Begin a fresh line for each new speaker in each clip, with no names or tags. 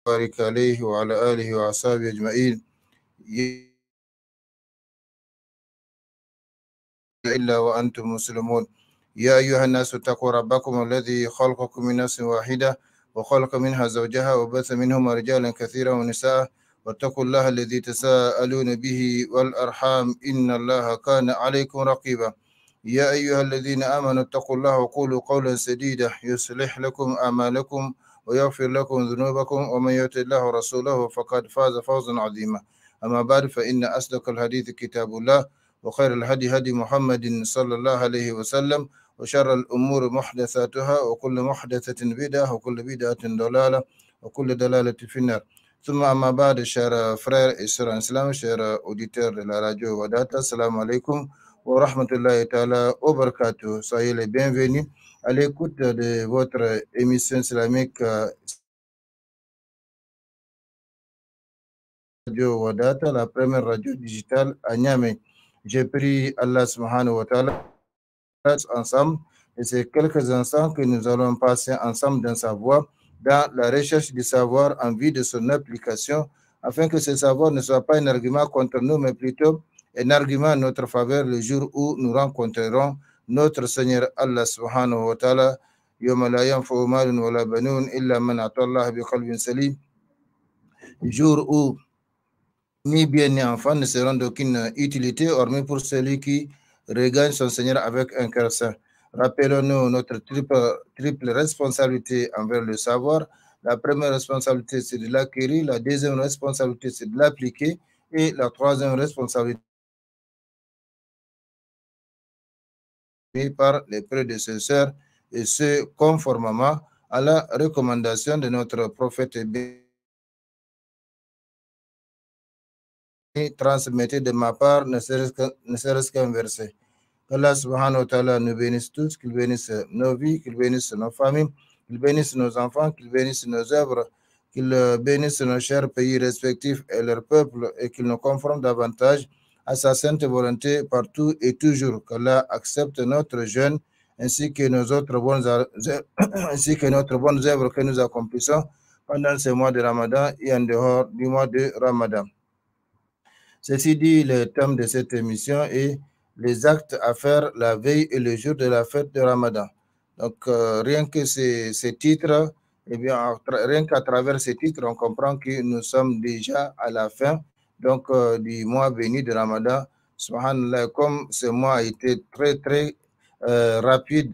وبارك عليه وعلى آله وأصحابه أجمعين إلا وأنتم مسلمون. يا أيها الناس اتقوا ربكم الذي خلقكم من نفس واحدة وخلق منها زوجها وبث منهما رجالا كثيرا ونساء واتقوا الله الذي تساءلون به والأرحام إن الله كان عليكم رقيبا. يا أيها الذين آمنوا اتقوا الله وقولوا قولا سديدا يصلح لكم أعمالكم ويغفر لكم ذنوبكم ومن يطع الله ورسوله فقد فاز فوزا عظيما. أما بعد فإن أصدق الحديث كتاب الله وخير الهدي هدي محمد صلى الله عليه وسلم وشر الأمور محدثاتها وكل محدثة بدعة وكل بدعة ضلالة وكل ضلالة في النار. ثم أما بعد, chers frères et sœurs en islam, chers auditeurs de la radio Wadata, assalamu alaikum wa rahmatullahi ta'ala wa barakatuh. Soyez les bienvenus à l'écoute de votre émission islamique Radio Wadata, la première radio digitale à Niamey. J'ai pris Allah subhanahu wa ta'ala ensemble et c'est quelques instants que nous allons passer ensemble dans sa voie, dans la recherche du savoir en vue de son application, afin que ce savoir ne soit pas un argument contre nous, mais plutôt un argument en notre faveur le jour où nous rencontrerons notre Seigneur Allah subhanahu wa ta'ala. Yawma la yanfa'u malun wa la banun illa man ata Allah bi qalbin salim. Jour où ni bien ni enfant ne seront d'aucune utilité, hormis pour celui qui regagne son Seigneur avec un cœur saint. Rappelons-nous notre triple responsabilité envers le savoir. La première responsabilité, c'est de l'acquérir. La deuxième responsabilité, c'est de l'appliquer. Et la troisième responsabilité, par les prédécesseurs, et ce, conformément à la recommandation de notre prophète. Transmettez de ma part, ne serait-ce qu'un verset. Allah subhanahu wa ta'ala nous bénisse tous, qu'il bénisse nos vies, qu'il bénisse nos familles, qu'il bénisse nos enfants, qu'il bénisse nos œuvres, qu'il bénisse nos chers pays respectifs et leurs peuples, et qu'il nous conforme davantage à sa sainte volonté partout et toujours. Qu'Allah accepte notre jeûne ainsi que nos autres bonnes œuvres que nous accomplissons pendant ce mois de Ramadan et en dehors du mois de Ramadan. Ceci dit, le thème de cette émission est les actes à faire la veille et le jour de la fête de Ramadan. Donc, rien que ces titres, eh bien, rien qu'à travers ces titres, on comprend que nous sommes déjà à la fin donc, du mois béni de Ramadan. Subhanallah, comme ce mois a été très rapide,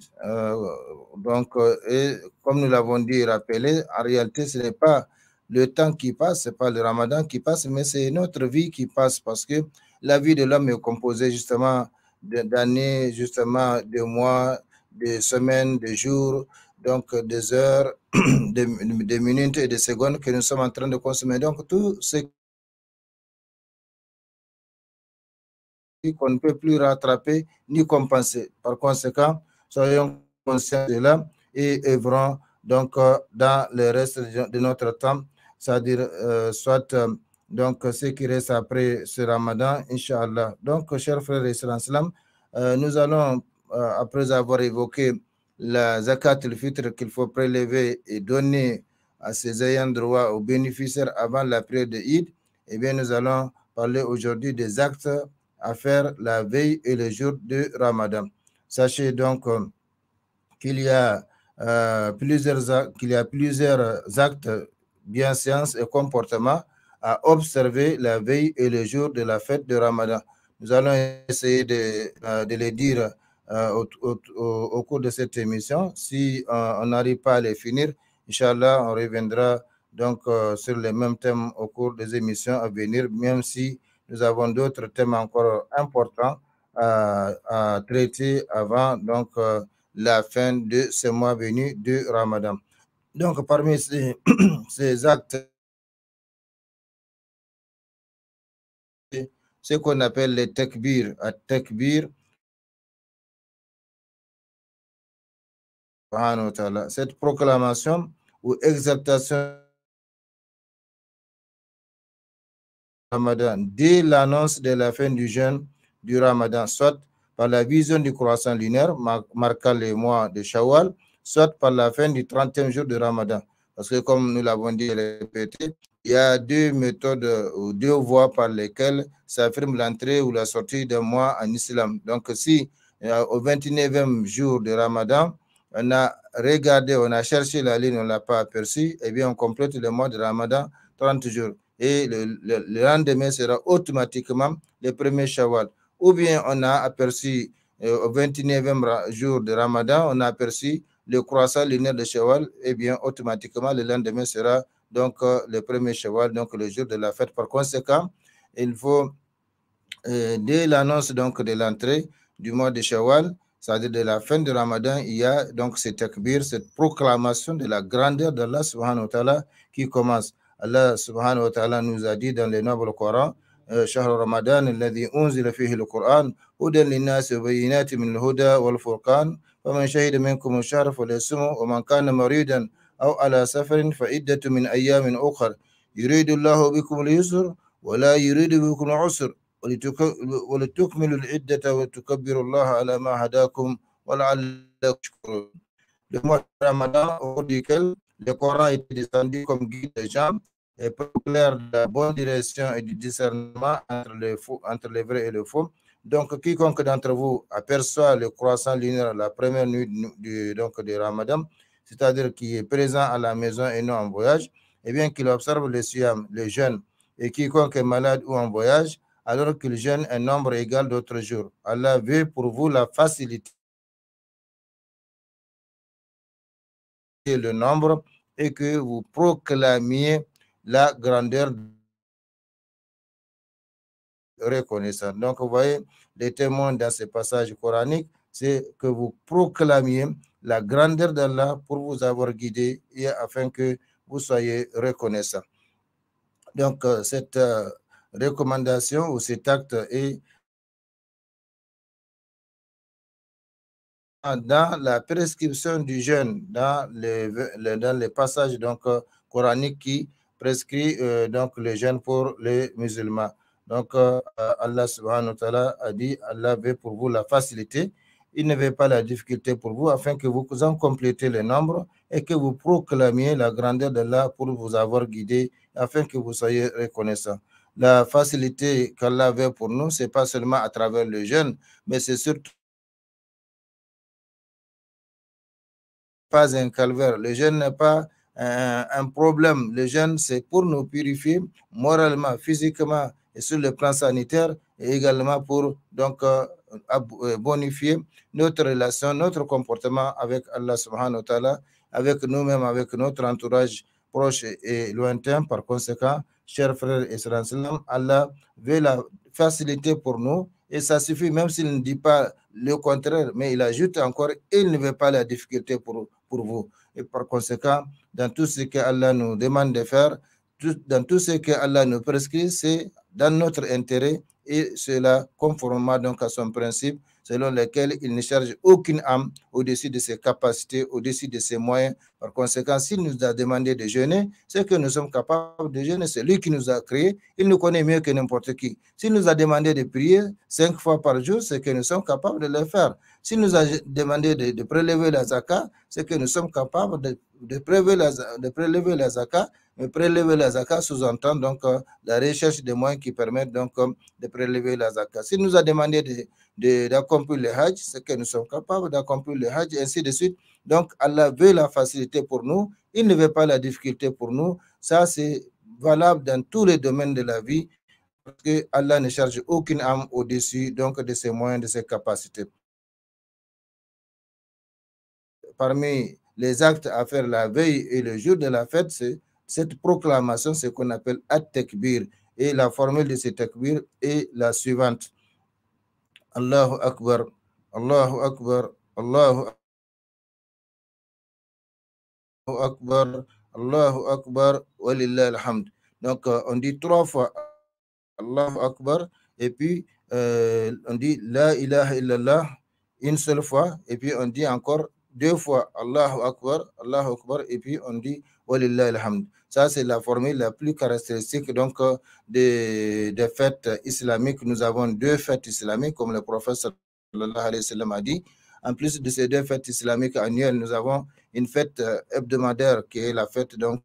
et comme nous l'avons dit et rappelé, en réalité, ce n'est pas le temps qui passe, ce n'est pas le Ramadan qui passe, mais c'est notre vie qui passe, parce que la vie de l'homme est composée justement d'années, justement de mois, de semaines, de jours, donc des heures, de minutes et de secondes que nous sommes en train de consommer. Donc tout ce qu'on ne peut plus rattraper ni compenser. Par conséquent, soyons conscients de cela et œuvrons donc dans le reste de notre temps, c'est-à-dire soit donc ce qui reste après ce Ramadan, Inch'Allah. Donc, chers frères et sœurs, nous allons, après avoir évoqué la zakat al-fitr qu'il faut prélever et donner à ses ayants droit, aux bénéficiaires avant la prière de Eid, eh bien, nous allons parler aujourd'hui des actes à faire la veille et le jour de Ramadan. Sachez donc qu'il y a plusieurs actes, bienséances et comportements à observer la veille et le jour de la fête de Ramadan. Nous allons essayer de les dire au cours de cette émission. Si on n'arrive pas à les finir, Inch'Allah, on reviendra donc sur les mêmes thèmes au cours des émissions à venir, même si nous avons d'autres thèmes encore importants à traiter avant donc la fin de ce mois béni de Ramadan. Donc, parmi ces actes, ce qu'on appelle les takbir, at-takbir, cette proclamation ou exaltation Ramadan dès l'annonce de la fin du jeûne du Ramadan, soit par la vision du croissant lunaire marquant les mois de Shawwal, soit par la fin du 30e jour de Ramadan. Parce que comme nous l'avons dit et répété, il y a deux méthodes ou deux voies par lesquelles s'affirme l'entrée ou la sortie d'un mois en islam. Donc si au 29e jour de Ramadan, on a regardé, on a cherché la ligne, on ne l'a pas aperçue, eh bien on complète le mois de Ramadan 30 jours. Et le lendemain sera automatiquement le premier Shawwal. Ou bien on a aperçu au 29e jour de Ramadan, on a aperçu le croissant lunaire de Shawwal, eh bien automatiquement le lendemain sera donc le premier Shawwal, donc le jour de la fête. Par conséquent, il faut dès l'annonce donc de l'entrée du mois de Shawwal, c'est-à-dire de la fin de Ramadan, il y a donc cette takbir, cette proclamation de la grandeur d'Allah subhanahu wa ta'ala qui commence. Allah subhanahu wa ta'ala nous a dit dans le noble Coran, شهر رمضان الذي أنزل فيه القرآن هدى للناس وبينات من الهدى والفرقان فمن شهد منكم الشهر فليصمه ومن كان مريضا أو على سفر فعدة من أيام أخر يريد الله بكم اليسر ولا يريد بكم العسر ولتكملوا العدة وتكبروا الله على ما هداكم ولعلكم تشكرون. Le mois de Ramadan, au cours duquel le Coran est descendu comme guide des gens et clair de la bonne direction et du discernement entre les vrais et le faux. Donc, quiconque d'entre vous aperçoit le croissant lunaire la première nuit de Ramadan, c'est-à-dire qui est présent à la maison et non en voyage, eh bien qu'il observe le siyam, le jeûne, et quiconque est malade ou en voyage, alors qu'il jeûne un nombre égal d'autres jours. Allah veut pour vous la facilité, le nombre, et que vous proclamiez la grandeur reconnaissante. Donc, vous voyez, les témoins dans ces passages coraniques, c'est que vous proclamiez la grandeur d'Allah pour vous avoir guidé et afin que vous soyez reconnaissant. Donc, cette recommandation ou cet acte est dans la prescription du jeûne, dans les passages donc, coraniques qui prescrit donc le jeûne pour les musulmans. Donc, Allah subhanahu wa ta'ala a dit, Allah veut pour vous la facilité, il ne veut pas la difficulté pour vous, afin que vous en complétez le nombre et que vous proclamiez la grandeur d'Allah pour vous avoir guidé, afin que vous soyez reconnaissants. La facilité qu'Allah veut pour nous, ce n'est pas seulement à travers le jeûne, mais c'est surtout pas un calvaire. Le jeûne n'est pas un problème. Le jeûne, c'est pour nous purifier moralement, physiquement et sur le plan sanitaire, et également pour donc bonifier notre relation, notre comportement avec Allah subhanahu wa ta'ala, avec nous-mêmes, avec notre entourage proche et lointain. Par conséquent, chers frères et sœurs, Allah veut la facilité pour nous, et ça suffit, même s'il ne dit pas le contraire, mais il ajoute encore, il ne veut pas la difficulté pour vous. Et par conséquent, dans tout ce que Allah nous demande de faire, dans tout ce que Allah nous prescrit, c'est dans notre intérêt, et cela conformément donc à son principe, selon lequel il ne charge aucune âme au-dessus de ses capacités, au-dessus de ses moyens. Par conséquent, s'il nous a demandé de jeûner, c'est que nous sommes capables de jeûner. C'est lui qui nous a créés, il nous connaît mieux que n'importe qui. S'il nous a demandé de prier 5 fois par jour, c'est que nous sommes capables de le faire. S'il nous a demandé de prélever la zakat, c'est que nous sommes capables de prélever la zakat. Mais prélever la zakat sous-entend donc la recherche des moyens qui permettent donc de prélever la zakat. S'il nous a demandé d'accomplir le hajj, c'est que nous sommes capables d'accomplir le hajj, et ainsi de suite. Donc, Allah veut la facilité pour nous, il ne veut pas la difficulté pour nous. Ça, c'est valable dans tous les domaines de la vie, parce que Allah ne charge aucune âme au-dessus donc de ses moyens, de ses capacités. Parmi les actes à faire la veille et le jour de la fête, c'est cette proclamation, ce qu'on appelle at-takbir. Et la formule de ce takbir est la suivante. Allahu Akbar, Allahu Akbar, Allahu Akbar, Allahu Akbar, walillah alhamd. Donc, on dit 3 fois Allahu Akbar, et puis on dit La ilaha illallah une seule fois, et puis on dit encore 2 fois Allahu Akbar, et puis on dit Walillah alhamd. Ça, c'est la formule la plus caractéristique donc des fêtes islamiques. Nous avons 2 fêtes islamiques, comme le prophète sallallahu alayhi wa sallam a dit. en plus de ces deux fêtes islamiques annuelles, nous avons une fête hebdomadaire qui est la fête donc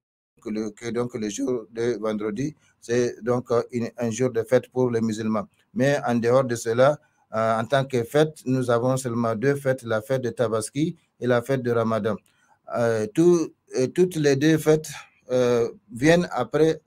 le jour de vendredi, c'est donc un jour de fête pour les musulmans. Mais en dehors de cela, en tant que fête, nous avons seulement deux fêtes, la fête de Tabaski et la fête de Ramadan. Toutes les deux fêtes viennent après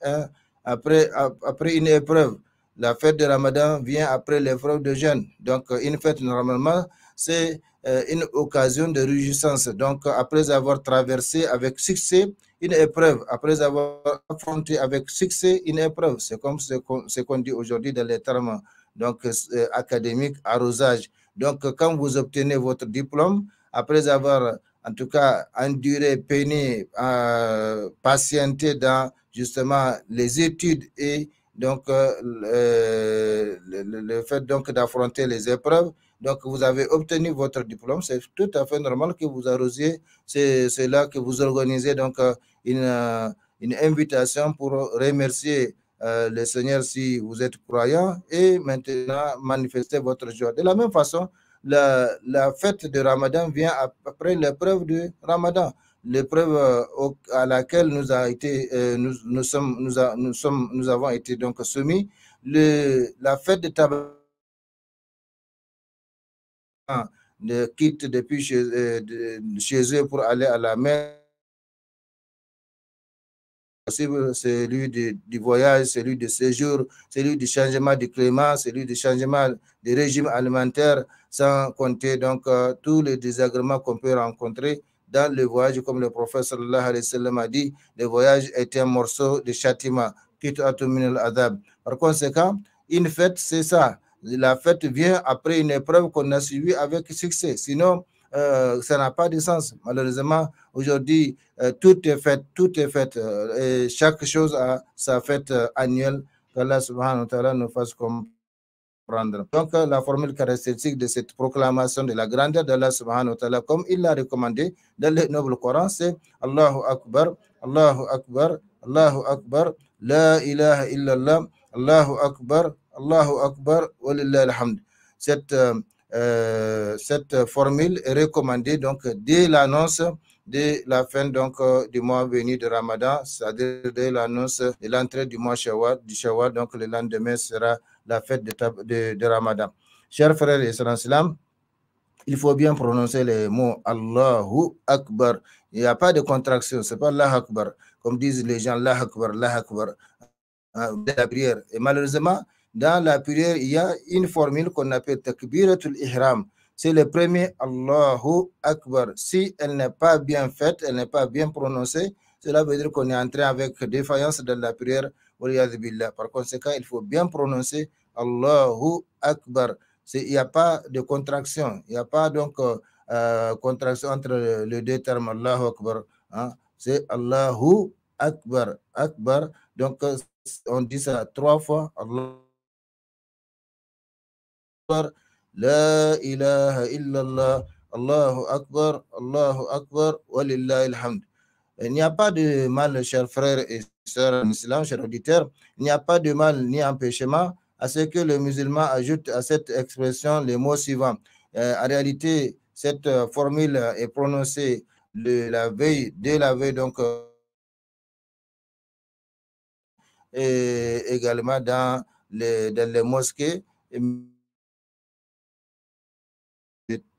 une épreuve. La fête de Ramadan vient après l'épreuve de jeûne. Donc, une fête, normalement, c'est une occasion de réjouissance. Donc, après avoir traversé avec succès une épreuve, après avoir affronté avec succès une épreuve, c'est comme ce qu'on dit aujourd'hui dans les termes donc, académiques, arrosage. Donc, quand vous obtenez votre diplôme, après avoir en tout cas enduré, peiné, patienté dans justement les études et donc le fait donc d'affronter les épreuves. Donc, vous avez obtenu votre diplôme. C'est tout à fait normal que vous arrosiez. C'est là que vous organisez donc une invitation pour remercier le Seigneur si vous êtes croyant et maintenant manifester votre joie. De la même façon, la fête de Ramadan vient après l'épreuve de Ramadan, l'épreuve à laquelle nous avons été donc soumis. La fête de Tabaski quitte depuis chez eux pour aller à la mer, celui du voyage, celui du séjour, celui du changement du climat, celui du changement du régime alimentaire, sans compter donc tous les désagréments qu'on peut rencontrer dans le voyage, comme le prophète sallallahu alayhi wa sallam a dit, le voyage est un morceau de châtiment. Par conséquent, une fête, c'est ça. La fête vient après une épreuve qu'on a suivie avec succès. Sinon, ça n'a pas de sens. Malheureusement, aujourd'hui, tout est fait. Et chaque chose a sa fête annuelle. Qu'Allah subhanahu wa ta'ala nous fasse comprendre. Donc, la formule caractéristique de cette proclamation de la grandeur d'Allah subhanahu wa ta'ala, comme il l'a recommandé dans le noble Coran, c'est Allahu Akbar, Allahu Akbar, Allahu Akbar, La ilaha illallah, Allahu Akbar, Allahu Akbar, walillahi alhamd. Cette formule est recommandée donc dès l'annonce de la fin donc du mois venu de Ramadan, c'est-à-dire dès l'annonce de l'entrée du mois Shawwal, donc le lendemain sera la fête de Ramadan. Chers frères et sœurs en islam, il faut bien prononcer les mots Allahu Akbar. Il n'y a pas de contraction, c'est pas Allah Akbar, comme disent les gens, Allah Akbar, Allah Akbar, de la prière. Et malheureusement, dans la prière, il y a une formule qu'on appelle Takbiratul Ihram. C'est le premier Allahu Akbar. Si elle n'est pas bien faite, elle n'est pas bien prononcée, cela veut dire qu'on est entré avec défaillance dans la prière. Par conséquent, il faut bien prononcer Allahu Akbar. Il n'y a pas de contraction. Il n'y a pas donc contraction entre les deux termes Allahu Akbar. Hein? C'est Allahu Akbar. Akbar. Donc, on dit ça 3 fois. Allah Akbar. La ilaha illallah. Allahu Akbar. Allahu Akbar. Walillahi alhamd. Il n'y a pas de mal, chers frères et sœurs en islam, chers auditeurs, il n'y a pas de mal ni empêchement à ce que le musulman ajoute à cette expression les mots suivants. En réalité, cette formule est prononcée dès la veille, donc, et également dans les mosquées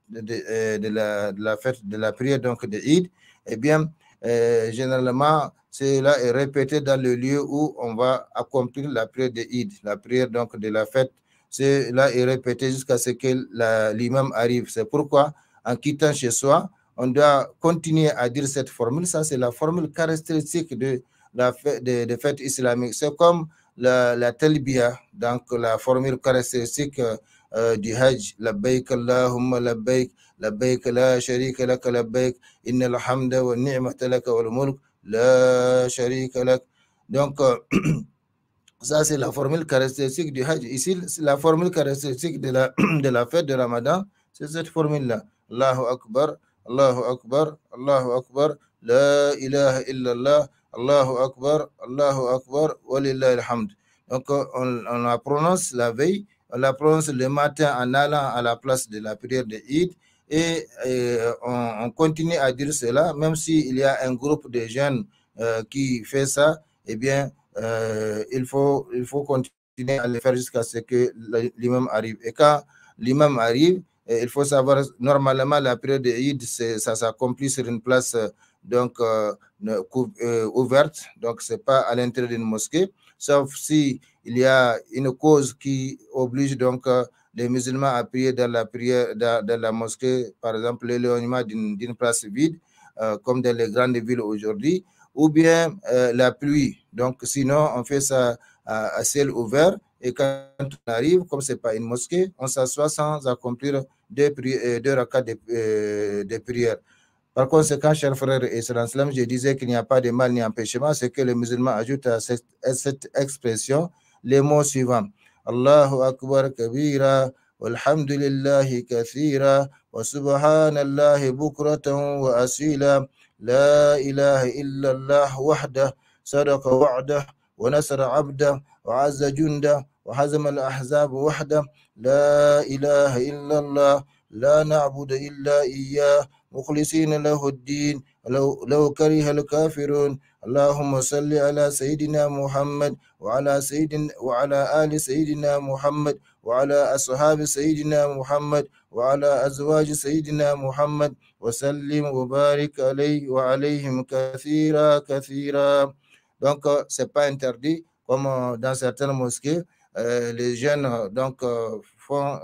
de la fête de la prière donc de Eid. Eh bien, généralement, cela est répété dans le lieu où on va accomplir la prière de Eid, la prière donc de la fête. Cela est répété jusqu'à ce que l'imam arrive. C'est pourquoi, en quittant chez soi, on doit continuer à dire cette formule. Ça, c'est la formule caractéristique de la fête, de fête islamique. C'est comme la talbiya, donc la formule caractéristique du Hajj. Labbaik Allahumma labbaik. لبيك لا شريك لك لبيك إن الحمد والنعمة لك والملك لا شريك لك. Donc, ça, c'est la formule caractéristique du Hajj. Ici, c'est la formule caractéristique de la fête de Ramadan. C'est cette formule-là. Allahu Akbar, Allahu Akbar, Allahu Akbar, La ilaha illallah, Allahu Akbar, Allahu Akbar, walillahi alhamd. Donc, on la prononce la veille, on la prononce le matin en allant à la place de la prière de Eid. Et on continue à dire cela, même s'il y a un groupe de jeunes qui fait ça, eh bien, il faut continuer à le faire jusqu'à ce que l'imam arrive. Et quand l'imam arrive, il faut savoir, normalement, la prière de Eid, ça s'accomplit sur une place donc ouverte, donc c'est pas à l'intérieur d'une mosquée, sauf si il y a une cause qui oblige donc les musulmans à prier dans la prière dans la mosquée, par exemple l'éloignement d'une place vide, comme dans les grandes villes aujourd'hui, ou bien la pluie. Donc sinon, on fait ça à ciel ouvert, et quand on arrive, comme c'est pas une mosquée, on s'assoit sans accomplir deux rakats de prière. Par conséquent, chers frères et sœurs, je disais qu'il n'y a pas de mal ni empêchement, c'est que les musulmans ajoutent à cette expression les mots suivants. Allahu Akbar kabira, walhamdulillahi kathira, wa subhanallahi bukratan wa asila, la ilaha illallah wahdah, sadaqa wa'dah, wa nasra abdah, wa azza jundah, wa hazama al-ahzab wahdah, la ilaha illallah, la na'budu illa iyyah, مخلصين له الدين لو كره الكافرون اللهم صل على سيدنا محمد وعلى آل سيدنا محمد وعلى أصحاب سيدنا محمد وعلى أزواج سيدنا محمد وسلم وبارك عليه وعليهم كثيرا كثيرا. Donc, c'est pas interdit, comme dans certaines mosquées, les jeunes font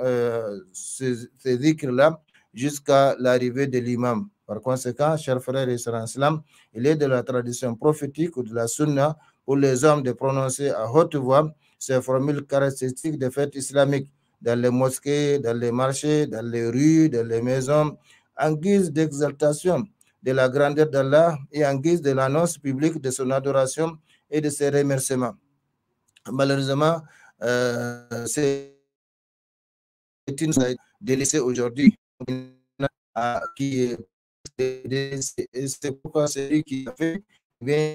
ces dhikrs-là jusqu'à l'arrivée de l'imam. Par conséquent, chers frères et sœurs en islam, il est de la tradition prophétique ou de la sunna pour les hommes de prononcer à haute voix ces formules caractéristiques des fêtes islamiques dans les mosquées, dans les marchés, dans les rues, dans les maisons, en guise d'exaltation de la grandeur d'Allah et en guise de l'annonce publique de son adoration et de ses remerciements. Malheureusement, c'est une délaissée aujourd'hui. C'est pourquoi celui qui a fait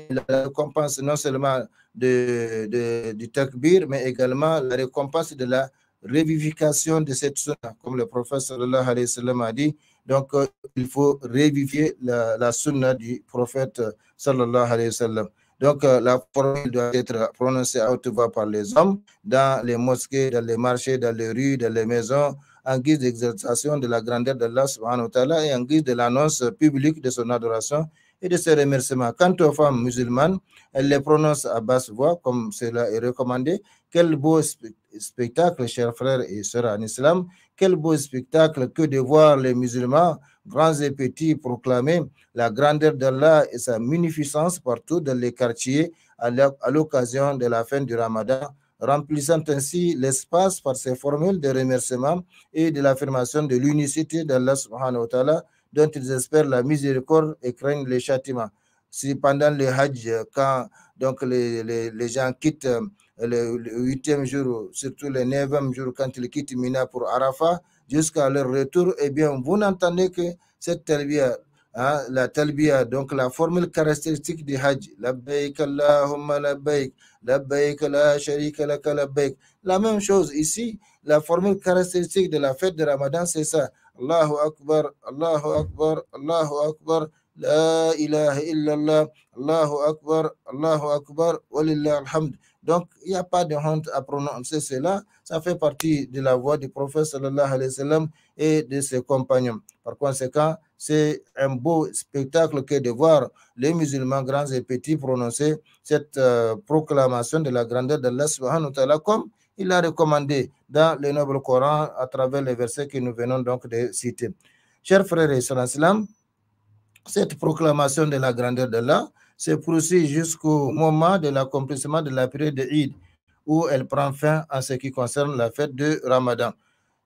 la récompense non seulement du takbir, mais également la récompense de la revivification de cette sunna, comme le prophète sallallahu alayhi wa sallam a dit. Donc, il faut revivifier la sunna du prophète sallallahu alayhi wa sallam. Donc, la formule doit être prononcée à haute voix par les hommes, dans les mosquées, dans les marchés, dans les rues, dans les maisons, en guise d'exaltation de la grandeur d'Allah subhanahu wa ta'ala et en guise de l'annonce publique de son adoration et de ses remerciements. Quant aux femmes musulmanes, elles les prononcent à basse voix, comme cela est recommandé. Quel beau spectacle, chers frères et sœurs en islam, quel beau spectacle que de voir les musulmans, grands et petits, proclamer la grandeur d'Allah et sa munificence partout dans les quartiers à l'occasion de la fin du Ramadan, remplissant ainsi l'espace par ces formules de remerciement et de l'affirmation de l'unicité d'Allah subhanahu wa ta'ala, dont ils espèrent la miséricorde et craignent les châtiments. Si pendant le Hajj, quand donc les gens quittent le 8e jour, surtout le 9e jour, quand ils quittent Mina pour Arafat, jusqu'à leur retour, eh bien, vous n'entendez que cette talbiya, la talbiya, donc la formule caractéristique du Hajj, labbaik Allahumma labbaik, labbaik la sharika laka labbaik. La même chose ici, la formule caractéristique de la fête de Ramadan, c'est ça. Allahu Akbar, Allahu Akbar, Allahu Akbar, la ilaha illallah, Allahu Akbar, walillah alhamd. Donc, il n'y a pas de honte à prononcer cela. Ça fait partie de la voix du prophète sallallahu alayhi wa sallam et de ses compagnons. Par conséquent, c'est un beau spectacle que de voir les musulmans grands et petits prononcer cette proclamation de la grandeur d'Allah subhanahu wa ta'ala comme il l'a recommandé dans le noble Coran à travers les versets que nous venons donc de citer. Chers frères et sœurs en islam, cette proclamation de la grandeur d'Allah se poursuit jusqu'au moment de l'accomplissement de la période de Eid, où elle prend fin en ce qui concerne la fête de Ramadan.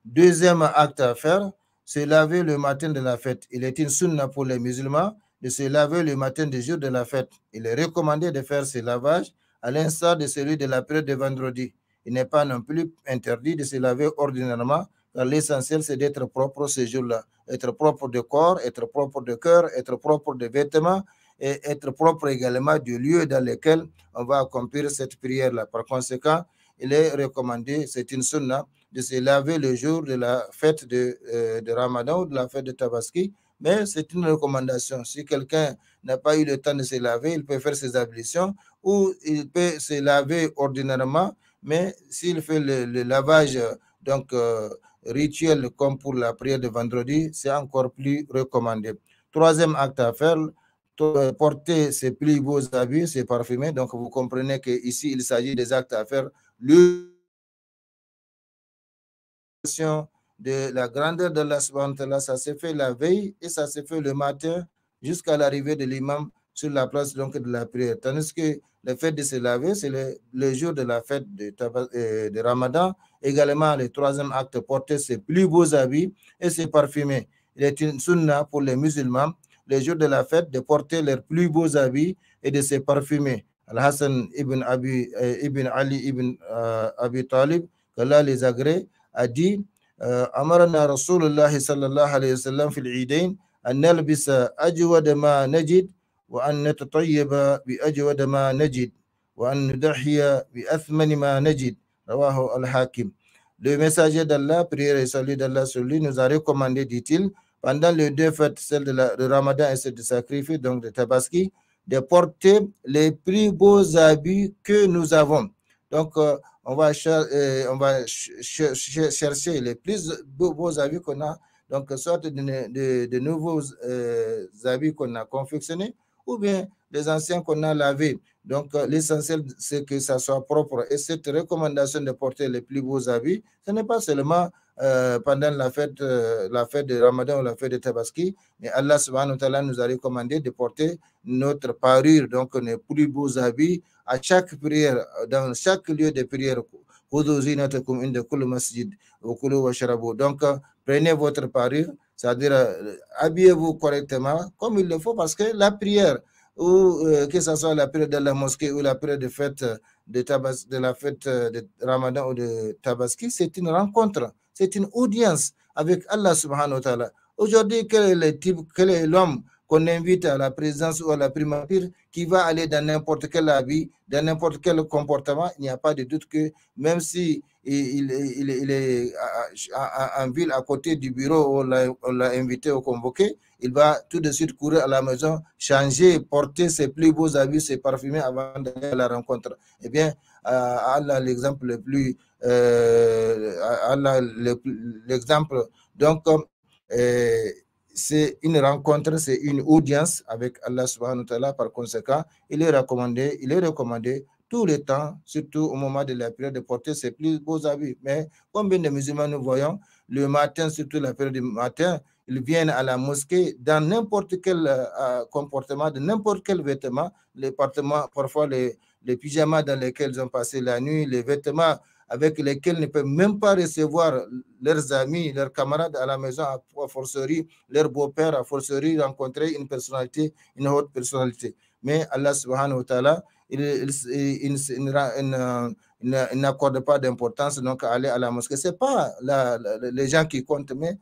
Deuxième acte à faire, se laver le matin de la fête. Il est une sunna pour les musulmans de se laver le matin du jour de la fête. Il est recommandé de faire ce lavage à l'instar de celui de la période de vendredi. Il n'est pas non plus interdit de se laver ordinairement, car l'essentiel c'est d'être propre ce jour-là. Être propre de corps, être propre de cœur, être propre de vêtements et être propre également du lieu dans lequel on va accomplir cette prière-là. Par conséquent, il est recommandé, c'est une sunna, de se laver le jour de la fête de Ramadan ou de la fête de Tabaski, mais c'est une recommandation. Si quelqu'un n'a pas eu le temps de se laver, il peut faire ses ablutions ou il peut se laver ordinairement, mais s'il fait le lavage donc rituel comme pour la prière de vendredi, c'est encore plus recommandé. Troisième acte à faire, porter ses plus beaux habits, ses parfumés. Donc vous comprenez qu'ici, il s'agit des actes à faire. De la grandeur de Allah subhanahu wa ta'ala, ça s'est fait la veille et ça s'est fait le matin jusqu'à l'arrivée de l'imam sur la place donc de la prière. Tandis que le fait de se laver, c'est le jour de la fête de Ramadan. Également, le troisième acte, porter ses plus beaux habits et se parfumer. Il est une sunna pour les musulmans, le jour de la fête, de porter leurs plus beaux habits et de se parfumer. Al-Hassan ibn Ali ibn Abi Talib, qu'Allah les agrée, a dit أمرنا رسول الله صلى الله عليه وسلم في العيدين أن نلبس أجود ما نجد وأن نتطيب بأجود ما نجد وأن نضحي بأثمن ما نجد رواه الحاكم. Le messager d'Allah, prière et salut d'Allah sur lui, nous a recommandé, dit-il, pendant les deux fêtes, celle de Ramadan et celle de sacrifice, donc de Tabaski, de porter les plus beaux habits que nous avons. Donc, on va chercher les plus beaux habits qu'on a, donc soit de nouveaux habits qu'on a confectionnés ou bien les anciens qu'on a lavés. Donc, l'essentiel, c'est que ça soit propre. Et cette recommandation de porter les plus beaux habits, ce n'est pas seulement pendant la fête de Ramadan ou la fête de Tabaski, mais Allah subhanahu wa ta'ala nous a recommandé de porter notre parure, donc nos plus beaux habits à chaque prière, dans chaque lieu de prière. Donc, prenez votre parure, c'est-à-dire habillez-vous correctement comme il le faut, parce que la prière, ou que ce soit la prière de la mosquée ou la prière de fête de la fête de Ramadan ou de Tabaski, c'est une rencontre, c'est une audience avec Allah subhanahu wa ta'ala. Aujourd'hui, quel est l'homme qu'on invite à la présidence ou à la primature qui va aller dans n'importe quel habit, dans n'importe quel comportement? Il n'y a pas de doute que même si il est en ville à côté du bureau où on l'a invité ou convoqué, il va tout de suite courir à la maison, changer, porter ses plus beaux habits, se parfumer avant d'aller à la rencontre. Eh bien, Allah, l'exemple le plus, l'exemple. Donc, c'est une rencontre, c'est une audience avec Allah subhanahu wa ta'ala. Par conséquent, il est recommandé tout le temps, surtout au moment de la prière, de porter ses plus beaux habits. Mais combien de musulmans nous voyons le matin, surtout la période du matin, ils viennent à la mosquée dans n'importe quel comportement, de n'importe quel vêtement, parfois les pyjamas dans lesquels ils ont passé la nuit, les vêtements avec lesquels ils ne peuvent même pas recevoir leurs amis, leurs camarades à la maison, à forcerie, leur beau-père, à forcerie, rencontrer une personnalité, une haute personnalité. Mais Allah subhanahu wa ta'ala, il n'accorde pas d'importance donc à aller à la mosquée. Ce n'est pas les gens qui comptent, mais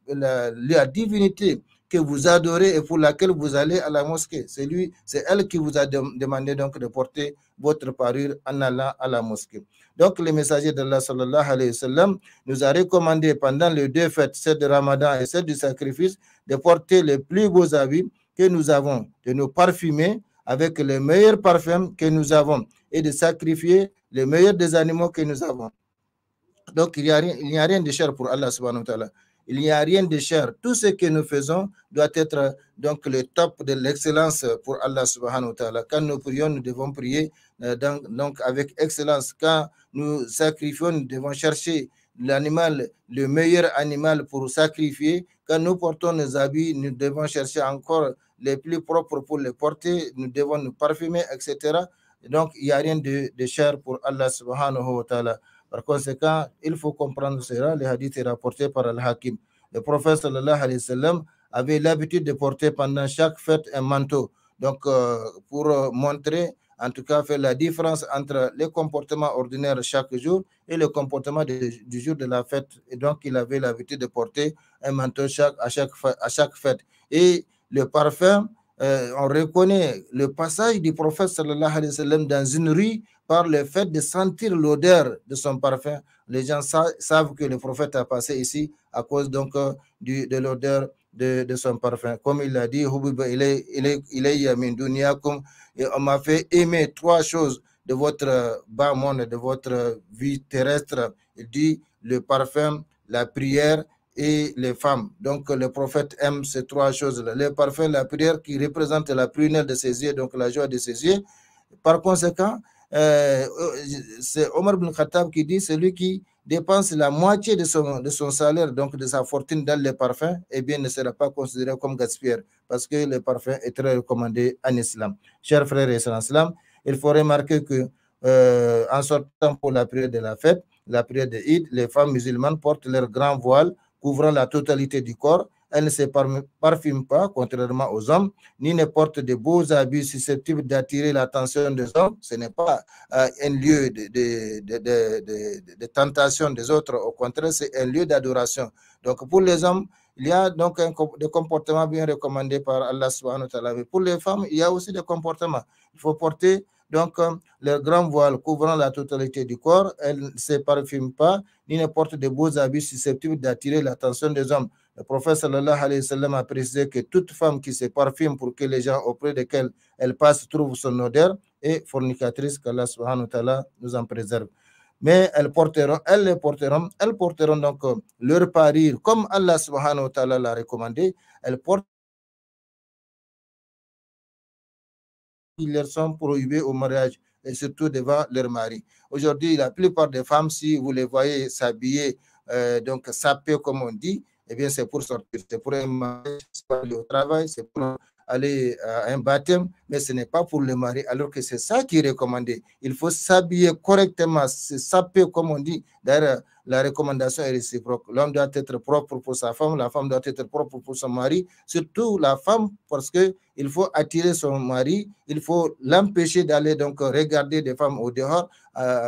la divinité que vous adorez et pour laquelle vous allez à la mosquée. C'est elle qui vous a demandé donc de porter votre parure en allant à la mosquée. Donc, le messager d'Allah sallallahu alayhi wa sallam nous a recommandé pendant les deux fêtes, celle de Ramadan et celle du sacrifice, de porter les plus beaux habits que nous avons, de nous parfumer avec les meilleurs parfums que nous avons et de sacrifier les meilleurs des animaux que nous avons. Donc, il n'y a rien de cher pour Allah subhanahu wa ta'ala. Il n'y a rien de cher. Tout ce que nous faisons doit être donc le top de l'excellence pour Allah subhanahu wa ta'ala. Quand nous prions, nous devons prier donc avec excellence. Quand nous sacrifions, nous devons chercher l'animal, le meilleur animal pour sacrifier. Quand nous portons nos habits, nous devons chercher encore les plus propres pour les porter. Nous devons nous parfumer, etc. Donc, il n'y a rien de cher pour Allah subhanahu wa ta'ala. Par conséquent, il faut comprendre cela. Le hadith est rapporté par Al-Hakim. Le prophète sallallahu alayhi wa sallam avait l'habitude de porter pendant chaque fête un manteau. Donc, pour montrer, en tout cas, faire la différence entre les comportements ordinaires chaque jour et le comportement du jour de la fête. Et donc, il avait l'habitude de porter un manteau à chaque fête. Et le parfum on reconnaît le passage du prophète sallallahu alayhi wa sallam dans une rue par le fait de sentir l'odeur de son parfum. Les gens savent que le prophète a passé ici à cause donc de l'odeur de son parfum. Comme il l'a dit, et on m'a fait aimer trois choses de votre bas monde, de votre vie terrestre. Il dit le parfum, la prière et les femmes. Donc, le prophète aime ces trois choses-là. Le parfum, la prière qui représente la prunelle de ses yeux, donc la joie de ses yeux. Par conséquent, c'est Omar ibn Khattab qui dit celui qui dépense la moitié de son salaire, donc de sa fortune dans les parfums, eh bien, ne sera pas considéré comme gaspilleur parce que le parfum est très recommandé en islam. Chers frères et sœurs en islam, il faut remarquer que en sortant pour la prière de la fête, la prière de Eid, les femmes musulmanes portent leur grand voile couvrant la totalité du corps. Elles ne se parfument pas, contrairement aux hommes, ni ne portent de beaux habits susceptibles d'attirer l'attention des hommes. Ce n'est pas un lieu de tentation des autres. Au contraire, c'est un lieu d'adoration. Donc, pour les hommes, il y a donc des comportements bien recommandés par Allah subhanahu wa ta'ala. Mais pour les femmes, il y a aussi des comportements. Il faut porter donc leur grand voile couvrant la totalité du corps. Elles ne se parfument pas, ni ne portent de beaux habits susceptibles d'attirer l'attention des hommes. Le prophète sallallahu alayhi wa sallam a précisé que toute femme qui se parfume pour que les gens auprès desquels elle passe trouvent son odeur est fornicatrice, qu'Allah subhanahu wa ta'ala nous en préserve. Mais elles porteront donc leur parure comme Allah subhanahu wa ta'ala l'a recommandé. Elles portent qui leur sont prohibés au mariage et surtout devant leur mari. Aujourd'hui, la plupart des femmes, si vous les voyez s'habiller, donc sapées comme on dit, eh bien c'est pour sortir, c'est pour un mariage, c'est pour aller au travail, c'est pour aller à un baptême, mais ce n'est pas pour le mari, alors que c'est ça qui est recommandé. Il faut s'habiller correctement, se saper comme on dit. D'ailleurs, la recommandation est réciproque. L'homme doit être propre pour sa femme, la femme doit être propre pour son mari, surtout la femme, parce qu'il faut attirer son mari, il faut l'empêcher d'aller donc regarder des femmes au dehors.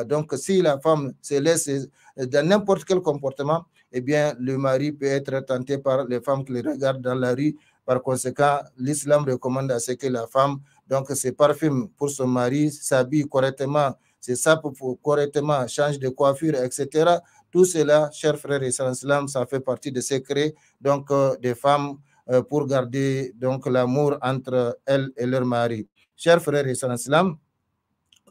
Donc, si la femme se laisse dans n'importe quel comportement, eh bien, le mari peut être tenté par les femmes qui les regardent dans la rue. Par conséquent, l'islam recommande à ce que la femme donc se parfume pour son mari, s'habille correctement, se sape correctement, change de coiffure, etc. Tout cela, chers frères et sœurs en islam, ça fait partie des secrets donc des femmes pour garder donc l'amour entre elles et leur mari. Chers frères et sœurs en islam,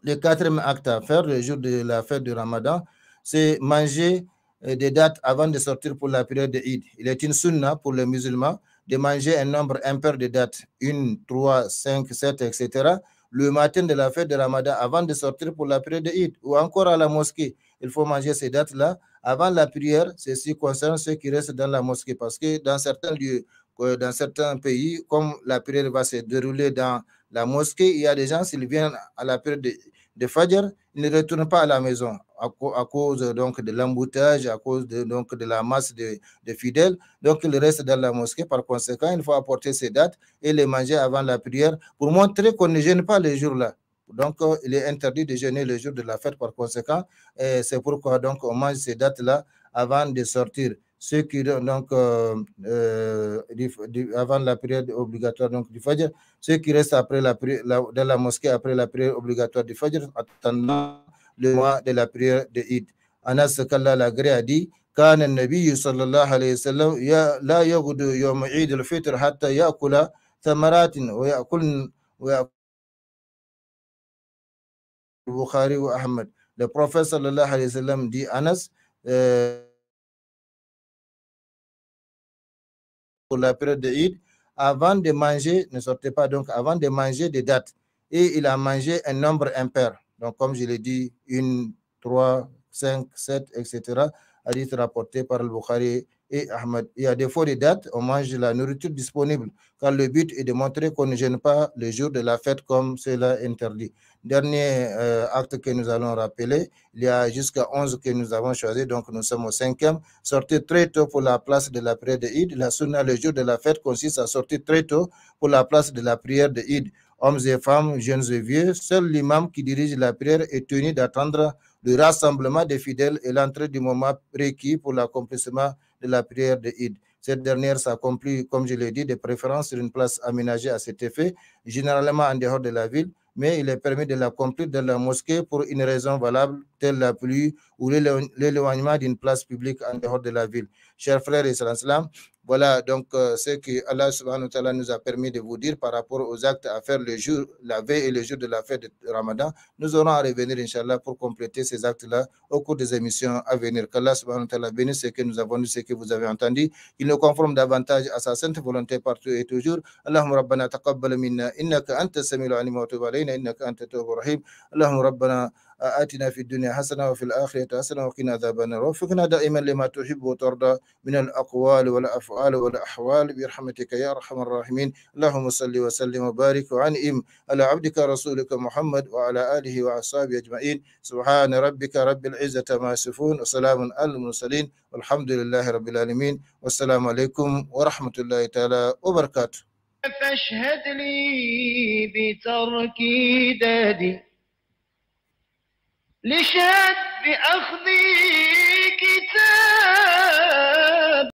le quatrième acte à faire le jour de la fête du Ramadan, c'est manger des dates avant de sortir pour la période de Eid. Il est une sunna pour les musulmans de manger un nombre impair de dates, 1, 3, 5, 7, etc., le matin de la fête de Ramadan avant de sortir pour la période de Eid, ou encore à la mosquée. Il faut manger ces dates-là avant la prière. Ceci concerne ceux qui restent dans la mosquée, parce que dans certains lieux, dans certains pays, comme la prière va se dérouler dans la mosquée, il y a des gens, s'ils viennent à la période de Fajr, ils ne retournent pas à la maison à cause donc de l'embouteillage, à cause donc de la masse de fidèles. Donc, ils restent dans la mosquée. Par conséquent, il faut apporter ces dates et les manger avant la prière pour montrer qu'on ne gêne pas les jours-là. Donc, il est interdit de jeûner le jour de la fête. Par conséquent, c'est pourquoi donc on mange ces dates-là avant de sortir. Ceux qui donc avant la prière obligatoire donc du Fajr, ceux qui restent après dans la mosquée après la prière obligatoire du Fajr, attendant le mois de la prière de Eid. Anas qu'Allah l'agré a dit كان النبي صلى الله عليه وسلم لا يغدو يوم عيد الفطر حتى يأكل ثمرات ويأكل Bukhari ou Ahmed. Le prophète sallallahu alayhi wa sallam dit Anas pour la période de Eid, avant de manger, ne sortez pas donc, avant de manger des dates. Et il a mangé un nombre impair. Donc, comme je l'ai dit, 1, 3, 5, 7, etc. Hadith rapporté par le Bukhari et Ahmed. Et à défaut des dates, on mange la nourriture disponible, car le but est de montrer qu'on ne gêne pas le jour de la fête comme cela interdit. Dernier acte que nous allons rappeler, il y a jusqu'à 11 que nous avons choisi, donc nous sommes au 5e. Sortir très tôt pour la place de la prière de Eid. La sunna, le jour de la fête, consiste à sortir très tôt pour la place de la prière de Eid. Hommes et femmes, jeunes et vieux, seul l'imam qui dirige la prière est tenu d'attendre le rassemblement des fidèles et l'entrée du moment requis pour l'accomplissement de la prière de Eid. Cette dernière s'accomplit, comme je l'ai dit, de préférence sur une place aménagée à cet effet, généralement en dehors de la ville, mais il est permis de l'accomplir dans la mosquée pour une raison valable, telle la pluie ou l'éloignement d'une place publique en dehors de la ville. Chers frères et sœurs, voilà donc ce que Allah subhanahu wa ta'ala nous a permis de vous dire par rapport aux actes à faire le jour, la veille et le jour de la fête de Ramadan. Nous aurons à revenir, Inch'Allah, pour compléter ces actes-là au cours des émissions à venir. Qu'Allah subhanahu wa ta'ala bénisse ce que nous avons dit, ce que vous avez entendu, qu'il nous conforme davantage à sa sainte volonté partout et toujours. Allahumma rabbana taqabbal minna innaka anta samiul alim wa tub alayna innaka anta tawwabur rahim. Allahumma rabbana آتنا في الدنيا حسنة وفي الآخرة حسنة وقنا عذاب النار وفقنا دائما لما تحب وترضى من الأقوال والأفعال والأحوال برحمتك يا أرحم الراحمين. اللهم صل وسلم وبارك وأنعم على عبدك رسولك محمد وعلى آله وأصحابه أجمعين. سبحان ربك رب العزة ما يصفون وسلام على المرسلين والحمد لله رب العالمين والسلام عليكم ورحمة الله تعالى وبركاته.
فاشهد لي بترك دادي لشد أخذي كتاب